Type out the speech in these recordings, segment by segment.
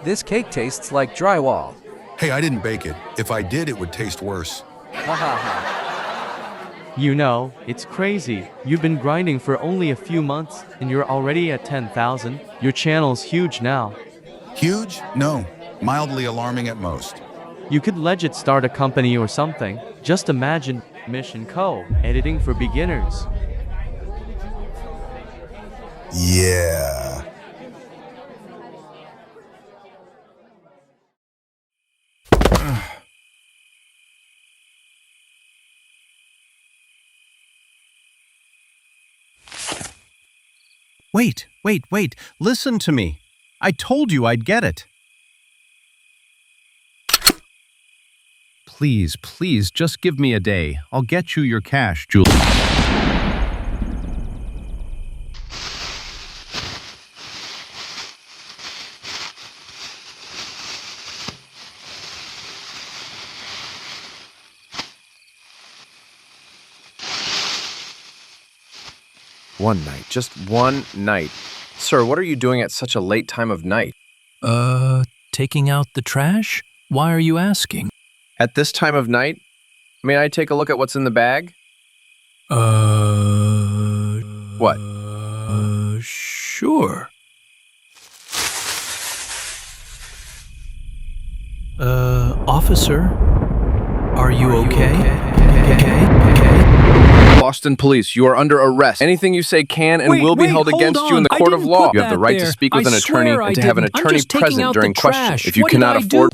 This cake tastes like drywall. Hey, I didn't bake it. If I did, it would taste worse. Ha ha ha. You know, it's crazy. You've been grinding for only a few months and you're already at 10,000. Your channel's huge now. Huge? No. Mildly alarming at most. You could legit start a company or something. Just imagine Mish & Co. editing for beginners. Yeah. Wait. Listen to me. I told you I'd get it. Please, just give me a day. I'll get you your cash, Julie. One night, just one night. Sir, what are you doing at such a late time of night? Taking out the trash? Why are you asking? At this time of night? May I take a look at what's in the bag? What? Sure. Officer, are you okay? Boston Police, you are under arrest. Anything you say can and will be held against you in the court of law. You have the right to speak with an attorney and to have an attorney present during questions. If you cannot afford...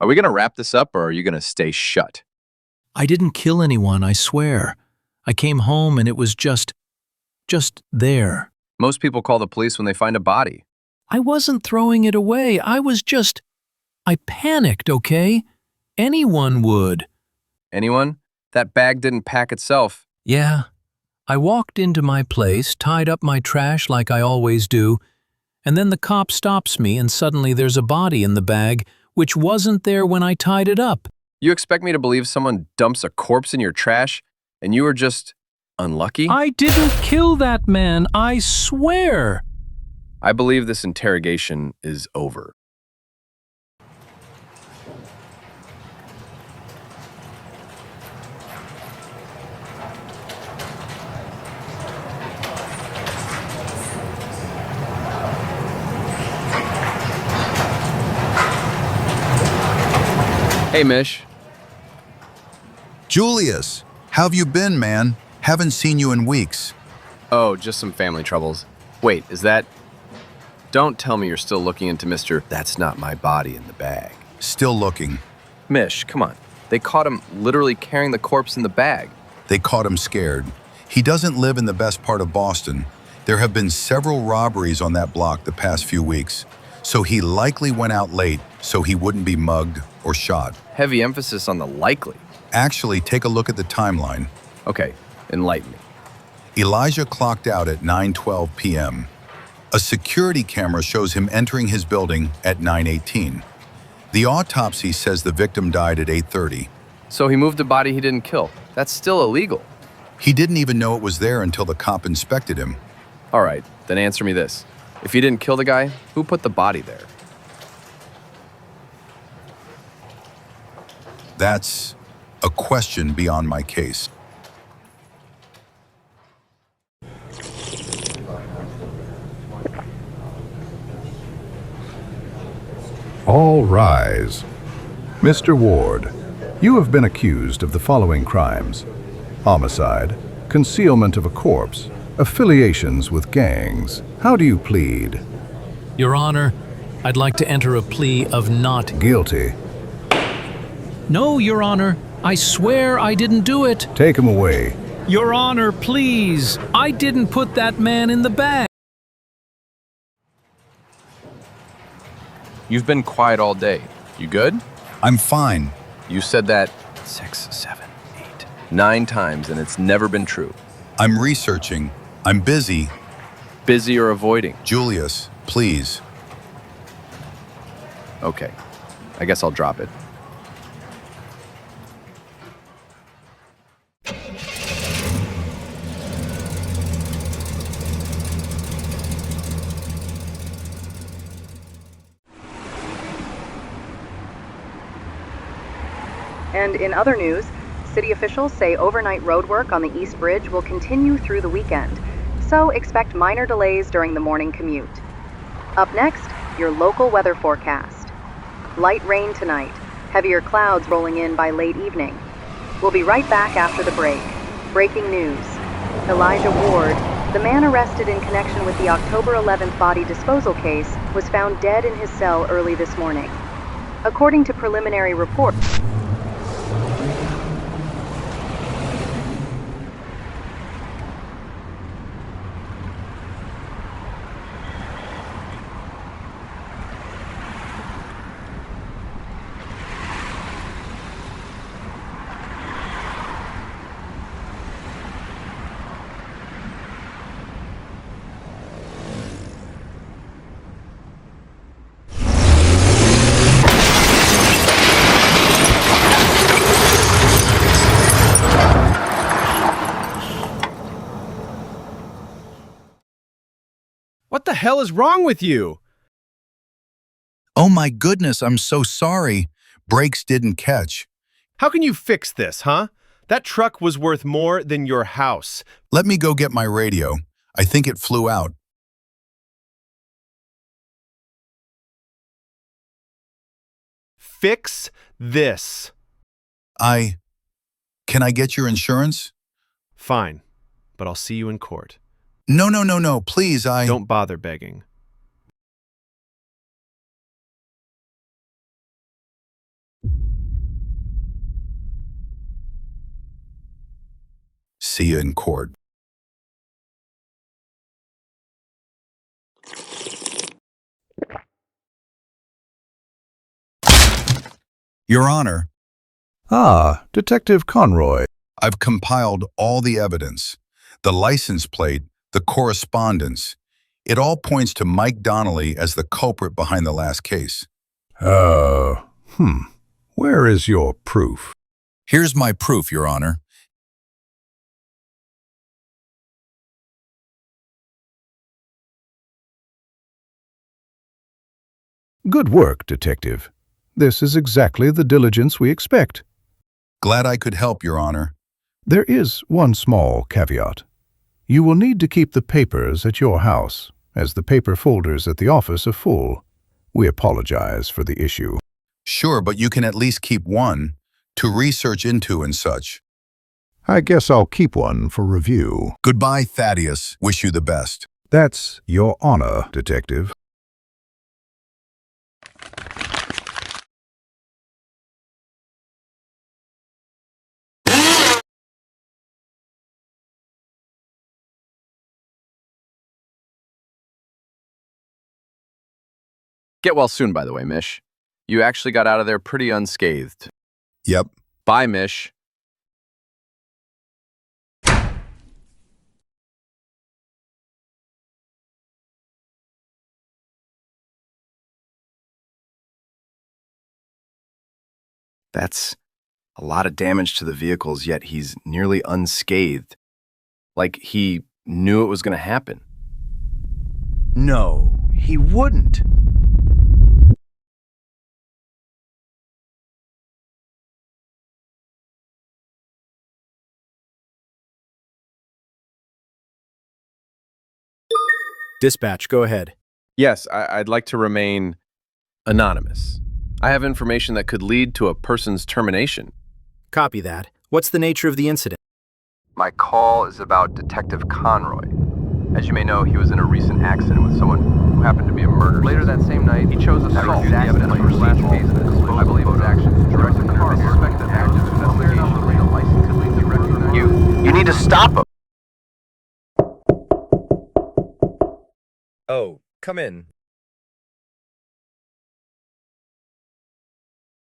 Are we going to wrap this up or are you going to stay shut? I didn't kill anyone, I swear. I came home and it was just there. Most people call the police when they find a body. I wasn't throwing it away. I panicked, okay? Anyone would. Anyone? That bag didn't pack itself. Yeah. I walked into my place, tied up my trash like I always do, and then the cop stops me and suddenly there's a body in the bag, which wasn't there when I tied it up. You expect me to believe someone dumps a corpse in your trash and you were just unlucky? I didn't kill that man, I swear. I believe this interrogation is over. Hey, Mish. Julius, how have you been, man? Haven't seen you in weeks. Oh, just some family troubles. Wait, is that... Don't tell me you're still looking into Mr. That's not my body in the bag. Still looking. Mish, come on. They caught him literally carrying the corpse in the bag. They caught him scared. He doesn't live in the best part of Boston. There have been several robberies on that block the past few weeks. So he likely went out late so he wouldn't be mugged or shot. Heavy emphasis on the likely. Actually, take a look at the timeline. Okay, enlighten me. Elijah clocked out at 9:12 p.m. A security camera shows him entering his building at 9:18. The autopsy says the victim died at 8:30. So he moved a body he didn't kill. That's still illegal. He didn't even know it was there until the cop inspected him. All right, then answer me this. If he didn't kill the guy, who put the body there? That's a question beyond my case. All rise. Mr. Ward, you have been accused of the following crimes: homicide, concealment of a corpse, affiliations with gangs. How do you plead? Your Honor, I'd like to enter a plea of not Guilty. No, Your Honor, I swear I didn't do it. Take him away. Your Honor, please. I didn't put that man in the bag. You've been quiet all day. You good? I'm fine. You said that 6, 7, 8, 9 times and it's never been true. I'm researching. I'm busy. Busy or avoiding? Julius, please. Okay, I guess I'll drop it. And in other news, city officials say overnight roadwork on the East Bridge will continue through the weekend, so expect minor delays during the morning commute. Up next, your local weather forecast. Light rain tonight, heavier clouds rolling in by late evening. We'll be right back after the break. Breaking news. Elijah Ward, the man arrested in connection with the October 11th body disposal case, was found dead in his cell early this morning. According to preliminary reports, What the hell is wrong with you? Oh my goodness, I'm so sorry. Brakes didn't catch. How can you fix this, huh? That truck was worth more than your house. Let me go get my radio. I think it flew out. Fix this. Can I get your insurance? Fine, but I'll see you in court. No, please, Don't bother begging. See you in court. Your Honor. Ah, Detective Conroy. I've compiled all the evidence. The license plate, the correspondence. It all points to Mike Donnelly as the culprit behind the last case. Where is your proof? Here's my proof, Your Honor. Good work, Detective. This is exactly the diligence we expect. Glad I could help, Your Honor. There is one small caveat. You will need to keep the papers at your house, as the paper folders at the office are full. We apologize for the issue. Sure, but you can at least keep one to research into and such. I guess I'll keep one for review. Goodbye, Thaddeus. Wish you the best. That's your honor, Detective. Get well soon, by the way, Mish. You actually got out of there pretty unscathed. Yep. Bye, Mish. That's a lot of damage to the vehicles, yet he's nearly unscathed. Like he knew it was going to happen. No, he wouldn't. Dispatch, go ahead. Yes, I'd like to remain anonymous. I have information that could lead to a person's termination. Copy that. What's the nature of the incident? My call is about Detective Conroy. As you may know, he was in a recent accident with someone who happened to be a murderer. Later that same night, he chose assault. The evidence from his last case in the disposal. I believe his actions directed the car. Suspected active investigation. You need to stop him. Oh, come in.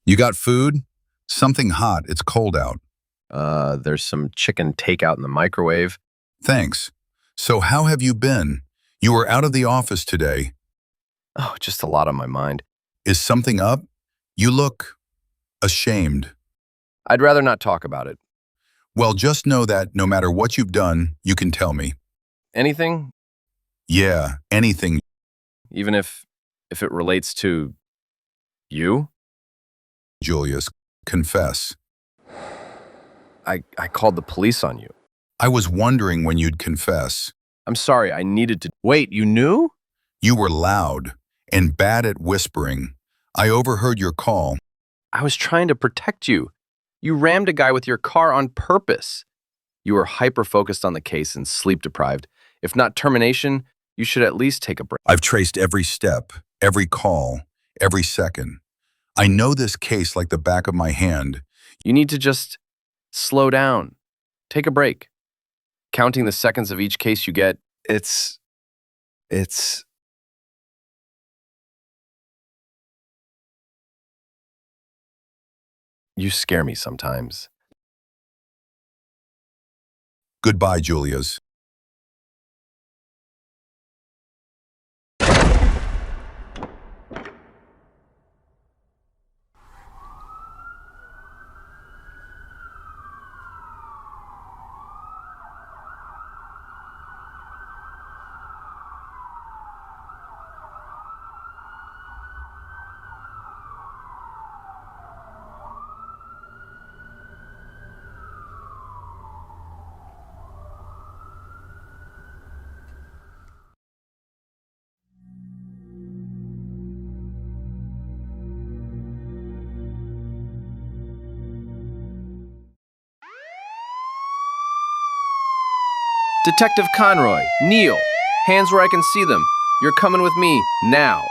You got food? Something hot. It's cold out. There's some chicken takeout in the microwave. Thanks. So how have you been? You were out of the office today. Oh, just a lot on my mind. Is something up? You look ashamed. I'd rather not talk about it. Well, just know that no matter what you've done, you can tell me. Anything? Yeah, anything. Even if it relates to you? Julius, confess. I called the police on you. I was wondering when you'd confess. I'm sorry, I needed to. Wait, you knew? You were loud and bad at whispering. I overheard your call. I was trying to protect you. You rammed a guy with your car on purpose. You were hyper-focused on the case and sleep-deprived. If not termination, you should at least take a break. I've traced every step, every call, every second. I know this case like the back of my hand. You need to just slow down. Take a break. Counting the seconds of each case you get, it's... You scare me sometimes. Goodbye, Julius. Detective Conroy, kneel. Hands where I can see them. You're coming with me, now.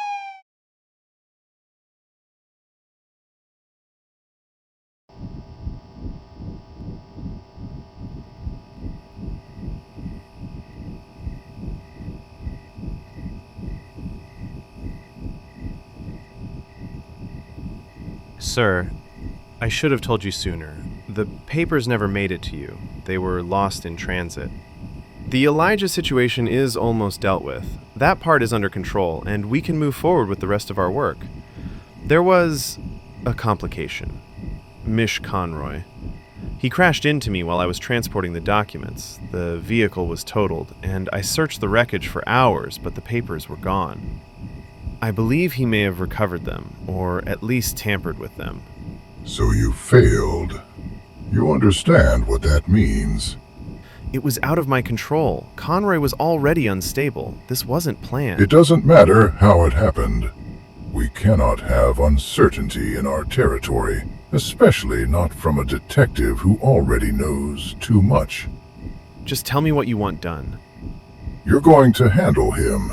Sir, I should have told you sooner. The papers never made it to you. They were lost in transit. The Elijah situation is almost dealt with. That part is under control, and we can move forward with the rest of our work. There was a complication. Mish Conroy. He crashed into me while I was transporting the documents. The vehicle was totaled, and I searched the wreckage for hours, but the papers were gone. I believe he may have recovered them, or at least tampered with them. So you failed. You understand what that means. It was out of my control. Conroy was already unstable. This wasn't planned. It doesn't matter how it happened. We cannot have uncertainty in our territory, especially not from a detective who already knows too much. Just tell me what you want done. You're going to handle him.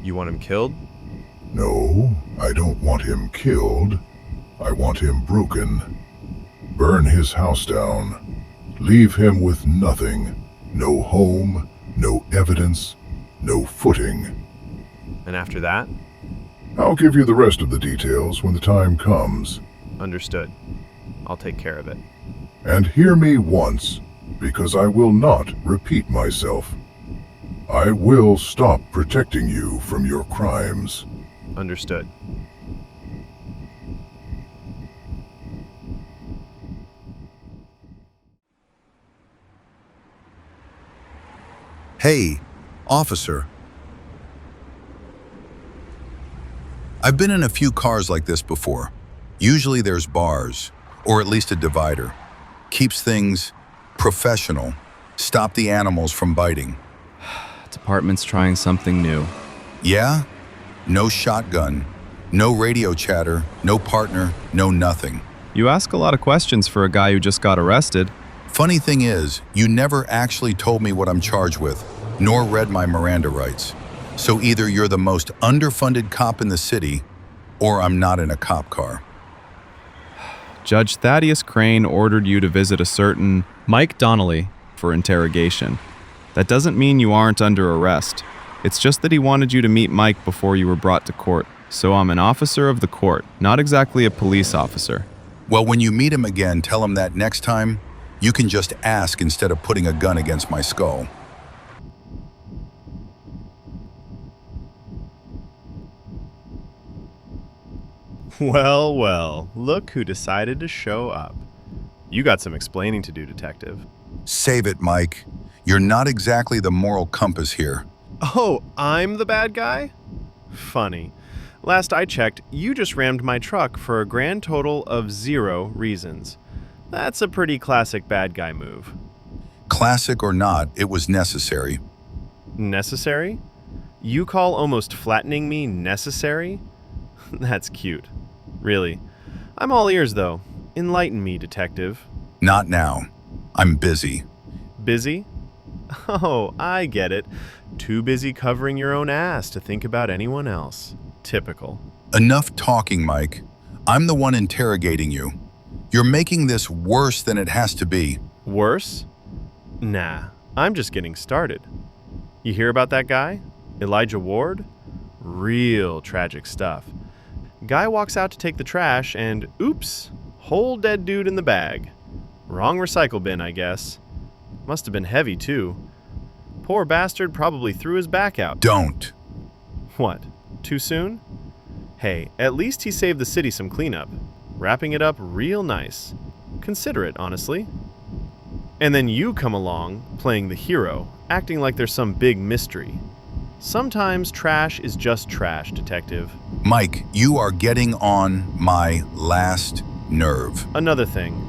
You want him killed? No, I don't want him killed. I want him broken. Burn his house down. Leave him with nothing. No home, no evidence, no footing. And after that? I'll give you the rest of the details when the time comes. Understood. I'll take care of it. And hear me once, because I will not repeat myself. I will stop protecting you from your crimes. Understood. Hey, officer. I've been in a few cars like this before. Usually there's bars, or at least a divider. Keeps things professional. Stop the animals from biting. Department's trying something new. Yeah? No shotgun, no radio chatter, no partner, no nothing. You ask a lot of questions for a guy who just got arrested. Funny thing is, you never actually told me what I'm charged with, nor read my Miranda rights. So either you're the most underfunded cop in the city, or I'm not in a cop car. Judge Thaddeus Crane ordered you to visit a certain Mike Donnelly for interrogation. That doesn't mean you aren't under arrest. It's just that he wanted you to meet Mike before you were brought to court. So I'm an officer of the court, not exactly a police officer. Well, when you meet him again, tell him that next time, you can just ask instead of putting a gun against my skull. Well, well, look who decided to show up. You got some explaining to do, Detective. Save it, Mike. You're not exactly the moral compass here. Oh, I'm the bad guy? Funny. Last I checked, you just rammed my truck for a grand total of 0 reasons. That's a pretty classic bad guy move. Classic or not, it was necessary. Necessary? You call almost flattening me necessary? That's cute. Really. I'm all ears, though. Enlighten me, detective. Not now. I'm busy. Busy? Oh, I get it. Too busy covering your own ass to think about anyone else. Typical. Enough talking, Mike. I'm the one interrogating you. You're making this worse than it has to be. Worse? Nah, I'm just getting started. You hear about that guy? Elijah Ward? Real tragic stuff. Guy walks out to take the trash and, oops, whole dead dude in the bag. Wrong recycle bin, I guess. Must have been heavy, too. Poor bastard probably threw his back out. Don't. What? Too soon? Hey, at least he saved the city some cleanup. Wrapping it up real nice. Considerate, honestly. And then you come along, playing the hero, acting like there's some big mystery. Sometimes trash is just trash, detective. Mike, you are getting on my last nerve. Another thing.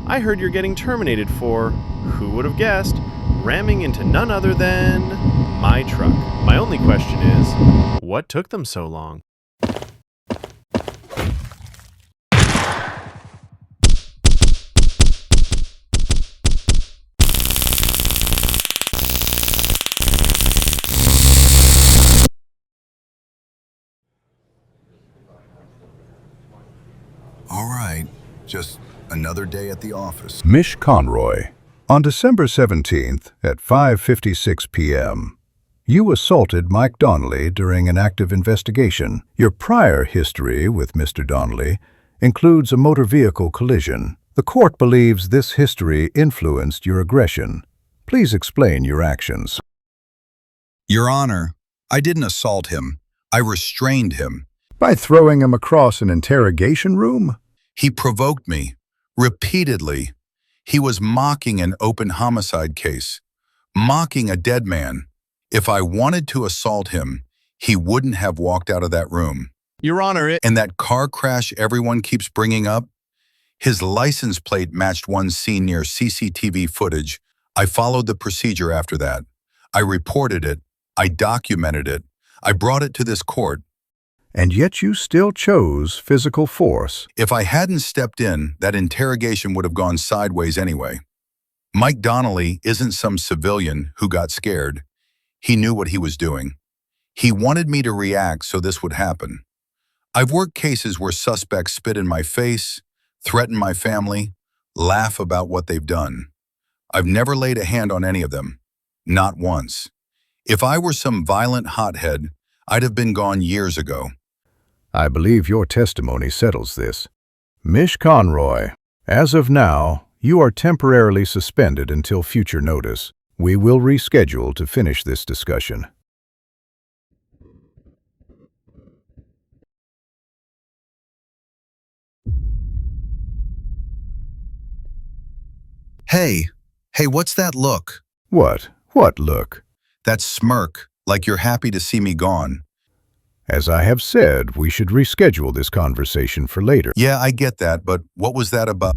I heard you're getting terminated for, who would have guessed, ramming into none other than my truck. My only question is, what took them so long? All right, just another day at the office. Mish Conroy. On December 17th at 5:56 p.m., you assaulted Mike Donnelly during an active investigation. Your prior history with Mr. Donnelly includes a motor vehicle collision. The court believes this history influenced your aggression. Please explain your actions. Your Honor, I didn't assault him. I restrained him. By throwing him across an interrogation room? He provoked me, repeatedly. He was mocking an open homicide case, mocking a dead man. If I wanted to assault him, he wouldn't have walked out of that room. Your Honor, And that car crash everyone keeps bringing up? His license plate matched one seen near CCTV footage. I followed the procedure after that. I reported it. I documented it. I brought it to this court. And yet you still chose physical force. If I hadn't stepped in, that interrogation would have gone sideways anyway. Mike Donnelly isn't some civilian who got scared. He knew what he was doing. He wanted me to react so this would happen. I've worked cases where suspects spit in my face, threaten my family, laugh about what they've done. I've never laid a hand on any of them. Not once. If I were some violent hothead, I'd have been gone years ago. I believe your testimony settles this. Mish Conroy, as of now, you are temporarily suspended until future notice. We will reschedule to finish this discussion. Hey, what's that look? What? What look? That smirk, like you're happy to see me gone. As I have said, we should reschedule this conversation for later. Yeah, I get that, but what was that about?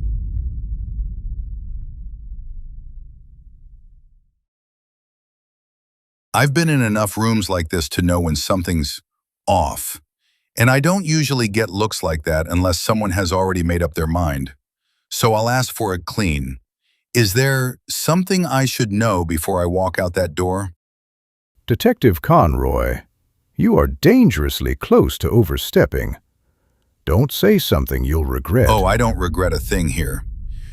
I've been in enough rooms like this to know when something's off. And I don't usually get looks like that unless someone has already made up their mind. So I'll ask for it clean. Is there something I should know before I walk out that door? Detective Conroy, you are dangerously close to overstepping. Don't say something you'll regret. Oh, I don't regret a thing here.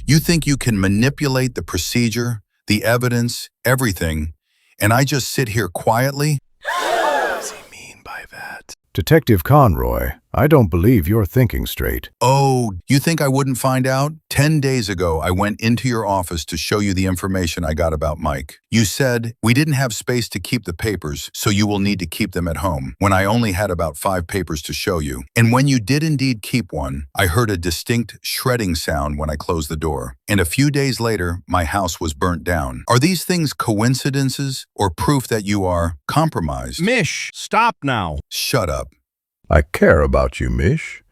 You think you can manipulate the procedure, the evidence, everything, and I just sit here quietly? What does he mean by that? Detective Conroy, I don't believe you're thinking straight. Oh, you think I wouldn't find out? 10 days ago, I went into your office to show you the information I got about Mike. You said we didn't have space to keep the papers, so you will need to keep them at home, when I only had about 5 papers to show you. And when you did indeed keep one, I heard a distinct shredding sound when I closed the door. And a few days later, my house was burnt down. Are these things coincidences or proof that you are compromised? Mish, stop now. Shut up. I care about you, Mish,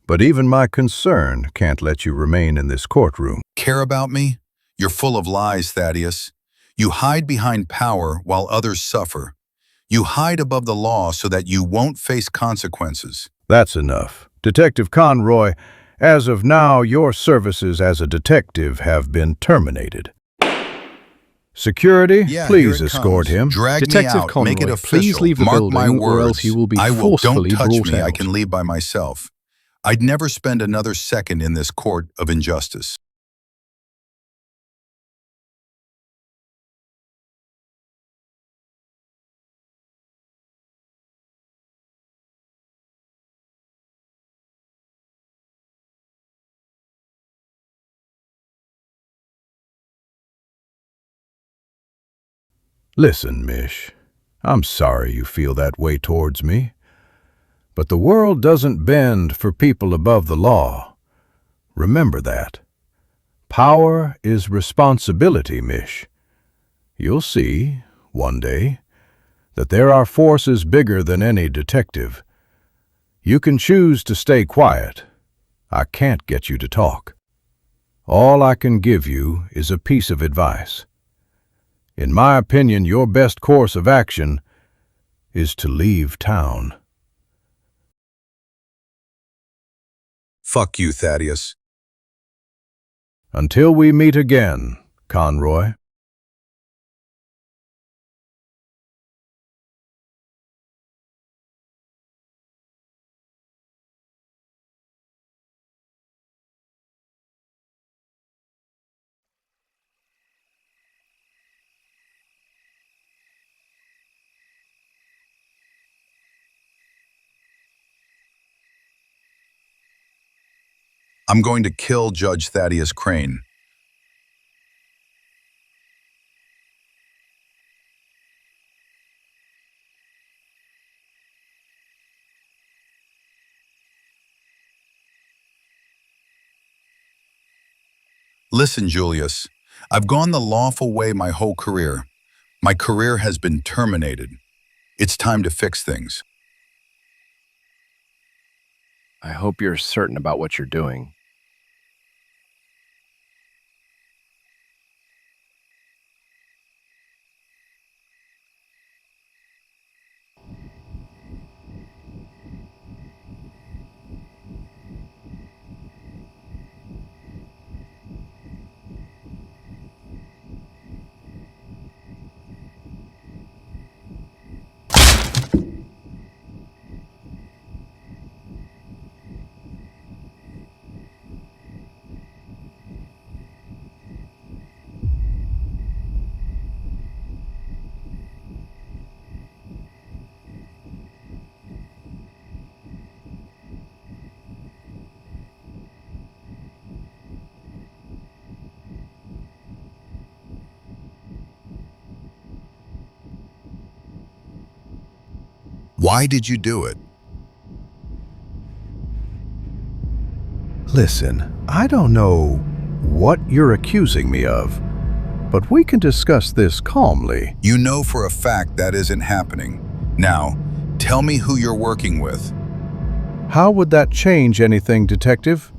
but even my concern can't let you remain in this courtroom. care about me? You're full of lies, Thaddeus. You hide behind power while others suffer. You hide above the law so that you won't face consequences. That's enough. Detective Conroy, as of now, your services as a detective have been terminated. Security, Yeah, please here it escort comes. him. Drag Detective me out. Conroy, Make it please official. leave the Mark my building, words. or else you will be I will. forcefully Don't touch brought me. I out. can leave by myself. I'd never spend another second in this court of injustice. Listen, Mish, I'm sorry you feel that way towards me, but the world doesn't bend for people above the law. Remember that. Power is responsibility, Mish. You'll see, one day, that there are forces bigger than any detective. You can choose to stay quiet. I can't get you to talk. All I can give you is a piece of advice. In my opinion, your best course of action is to leave town. Fuck you, Thaddeus. Until we meet again, Conroy. I'm going to kill Judge Thaddeus Crane. Listen, Julius, I've gone the lawful way my whole career. My career has been terminated. It's time to fix things. I hope you're certain about what you're doing. Why did you do it? Listen, I don't know what you're accusing me of, but we can discuss this calmly. You know for a fact that isn't happening. Now, tell me who you're working with. How would that change anything, Detective?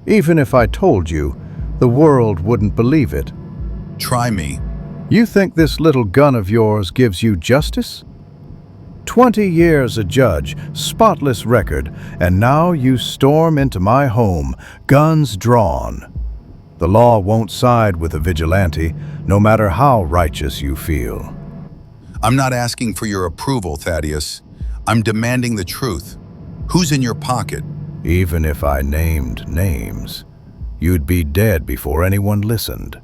Even if I told you, the world wouldn't believe it. Try me. You think this little gun of yours gives you justice? 20 years a judge, spotless record, and now you storm into my home, guns drawn. The law won't side with a vigilante, no matter how righteous you feel. I'm not asking for your approval, Thaddeus. I'm demanding the truth. Who's in your pocket? Even if I named names, you'd be dead before anyone listened.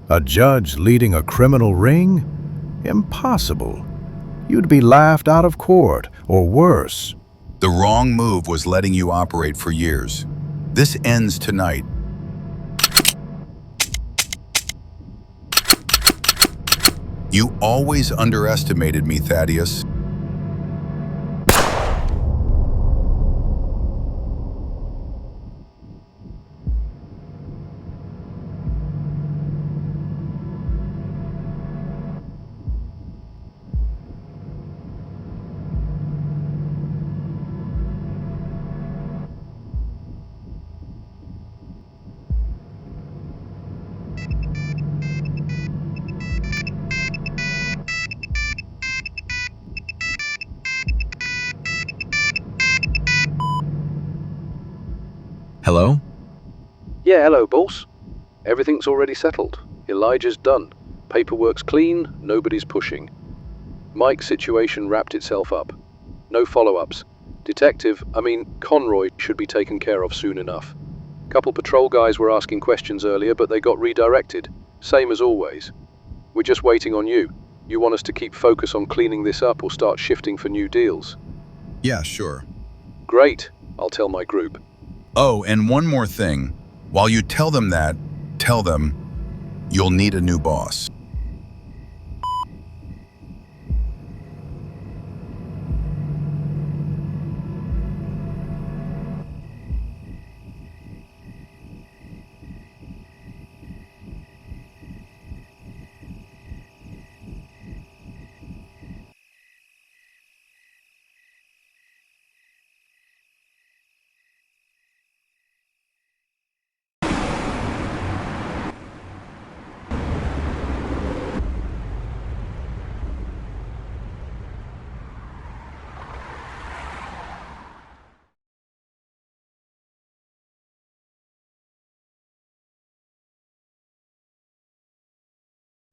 A judge leading a criminal ring? Impossible. You'd be laughed out of court, or worse. The wrong move was letting you operate for years. This ends tonight. You always underestimated me, Thaddeus. Yeah, hello, boss. Everything's already settled. Elijah's done. Paperwork's clean, nobody's pushing. Mike's situation wrapped itself up. No follow-ups. Conroy should be taken care of soon enough. Couple patrol guys were asking questions earlier, but they got redirected. Same as always. We're just waiting on you. You want us to keep focus on cleaning this up or start shifting for new deals? Yeah, sure. Great. I'll tell my group. Oh, and one more thing. While you tell them that, tell them you'll need a new boss.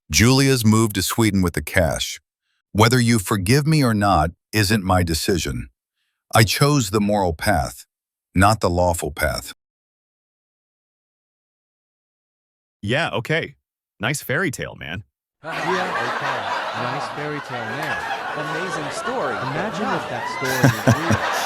Julia's moved to Sweden with the cash. Whether you forgive me or not isn't my decision. I chose the moral path, not the lawful path. Yeah, okay. Nice fairy tale, man. Yeah, okay. Nice fairy tale, man. Amazing story. Imagine if that story was real.